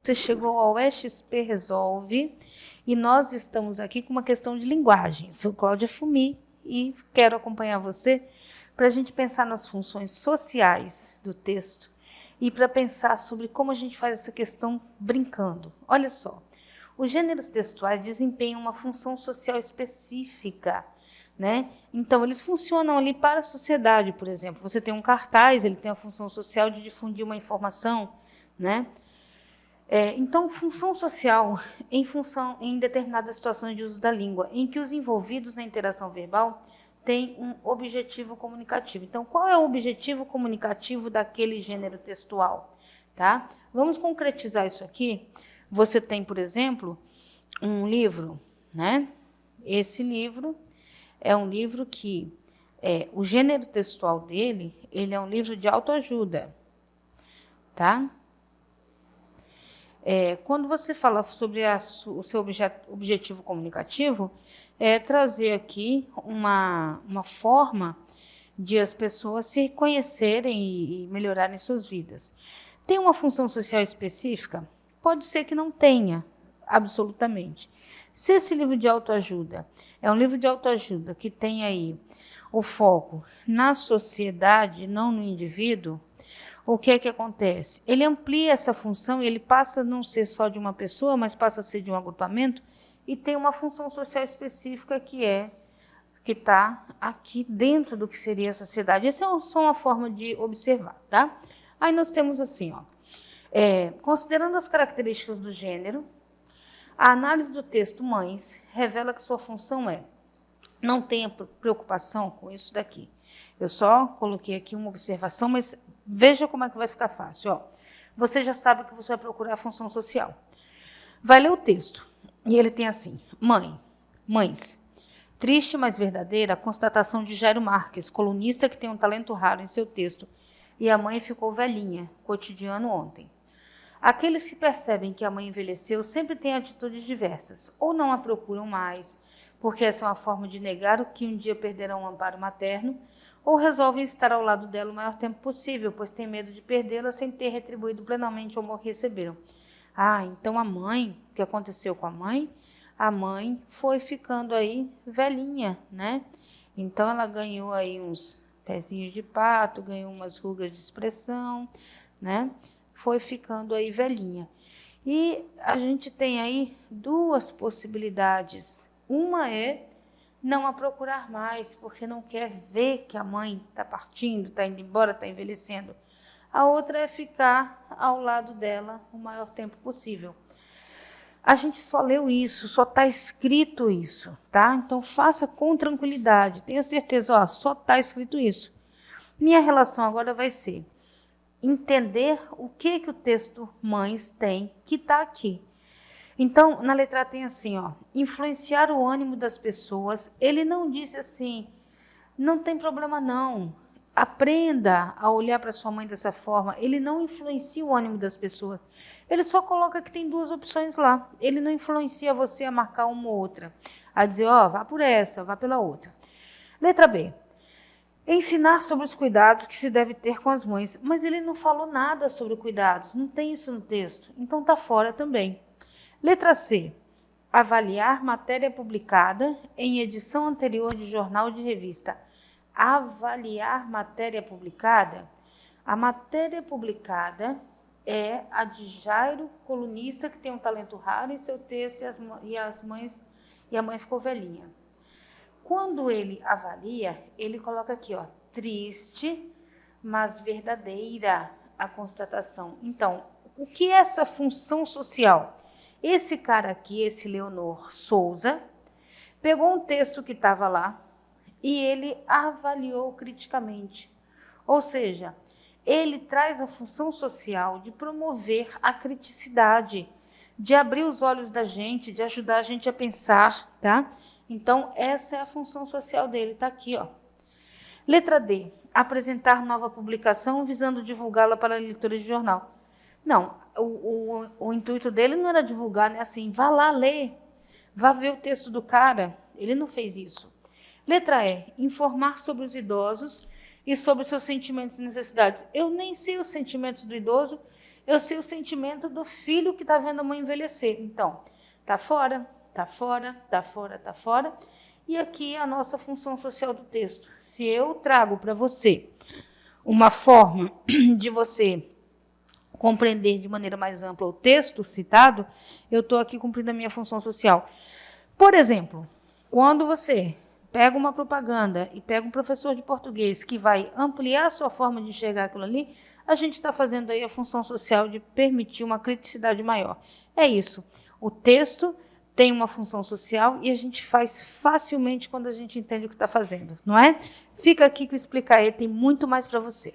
Você chegou ao EXP Resolve e nós estamos aqui com uma questão de linguagem. Sou Cláudia Fumi e quero acompanhar você para a gente pensar nas funções sociais do texto e para pensar sobre como a gente faz essa questão brincando. Olha só, os gêneros textuais desempenham uma função social específica, né? Então, eles funcionam ali para a sociedade, por exemplo. Você tem um cartaz, ele tem a função social de difundir uma informação, né? Então, função social em determinadas situações de uso da língua, em que os envolvidos na interação verbal têm um objetivo comunicativo. Então, qual é o objetivo comunicativo daquele gênero textual? Tá? Vamos concretizar isso aqui. Você tem, por exemplo, um livro, né? Esse livro é um livro que, o gênero textual dele, ele é um livro de autoajuda, tá? Quando você fala sobre o seu objetivo comunicativo, é trazer aqui uma forma de as pessoas se conhecerem e melhorarem suas vidas. Tem uma função social específica? Pode ser que não tenha, absolutamente. Se esse livro de autoajuda é um livro de autoajuda que tem aí o foco na sociedade, não no indivíduo, o que é que acontece? Ele amplia essa função e ele passa a não ser só de uma pessoa, mas passa a ser de um agrupamento e tem uma função social específica que está aqui dentro do que seria a sociedade. Essa é só uma forma de observar, tá? Aí nós temos assim, ó, considerando as características do gênero, a análise do texto mães revela que sua função não tenha preocupação com isso daqui. Eu só coloquei aqui uma observação, mas veja como é que vai ficar fácil. Ó. Você já sabe que você vai procurar a função social. Vai ler o texto. E ele tem assim, mães. Triste, mas verdadeira, a constatação de Jairo Marques, colunista que tem um talento raro em seu texto. E a mãe ficou velhinha, cotidiano ontem. Aqueles que percebem que a mãe envelheceu sempre têm atitudes diversas, ou não a procuram mais, porque essa é uma forma de negar o que um dia perderão o amparo materno, ou resolvem estar ao lado dela o maior tempo possível, pois têm medo de perdê-la sem ter retribuído plenamente o amor que receberam. Então a mãe, o que aconteceu com a mãe? A mãe foi ficando aí velhinha, né? Então ela ganhou aí uns pezinhos de pato, ganhou umas rugas de expressão, né? Foi ficando aí velhinha. E a gente tem aí duas possibilidades. Uma é não a procurar mais, porque não quer ver que a mãe está partindo, está indo embora, está envelhecendo. A outra é ficar ao lado dela o maior tempo possível. A gente só leu isso, só está escrito isso, tá? Então faça com tranquilidade, tenha certeza, ó, só está escrito isso. Minha relação agora vai ser entender o que o texto mães tem que está aqui. Então, na letra A tem assim, ó, influenciar o ânimo das pessoas. Ele não disse assim, não tem problema não, aprenda a olhar para sua mãe dessa forma. Ele não influencia o ânimo das pessoas. Ele só coloca que tem duas opções lá. Ele não influencia você a marcar uma ou outra, a dizer, ó, vá por essa, vá pela outra. Letra B. Ensinar sobre os cuidados que se deve ter com as mães. Mas ele não falou nada sobre cuidados, não tem isso no texto. Então está fora também. Letra C. Avaliar matéria publicada em edição anterior de jornal ou de revista. Avaliar matéria publicada? A matéria publicada é a de Jairo, colunista que tem um talento raro em seu texto e a mãe ficou velhinha. Quando ele avalia, ele coloca aqui, ó, triste, mas verdadeira a constatação. Então, o que é essa função social? Esse cara aqui, esse Leonor Souza, pegou um texto que estava lá e ele avaliou criticamente. Ou seja, ele traz a função social de promover a criticidade, de abrir os olhos da gente, de ajudar a gente a pensar, tá? Então, essa é a função social dele, está aqui, ó. Letra D, apresentar nova publicação visando divulgá-la para leitores de jornal. Não, o intuito dele não era divulgar, né? Assim, vá lá ler, vá ver o texto do cara. Ele não fez isso. Letra E, informar sobre os idosos e sobre seus sentimentos e necessidades. Eu nem sei os sentimentos do idoso Eu sei o sentimento do filho que está vendo a mãe envelhecer. Então, está fora, está fora, está fora, está fora. E aqui a nossa função social do texto. Se eu trago para você uma forma de você compreender de maneira mais ampla o texto citado, eu estou aqui cumprindo a minha função social. Por exemplo, quando você pega uma propaganda e pega um professor de português que vai ampliar a sua forma de enxergar aquilo ali, a gente está fazendo aí a função social de permitir uma criticidade maior. É isso. O texto tem uma função social e a gente faz facilmente quando a gente entende o que está fazendo, não é? Fica aqui que o Explica aí tem muito mais para você.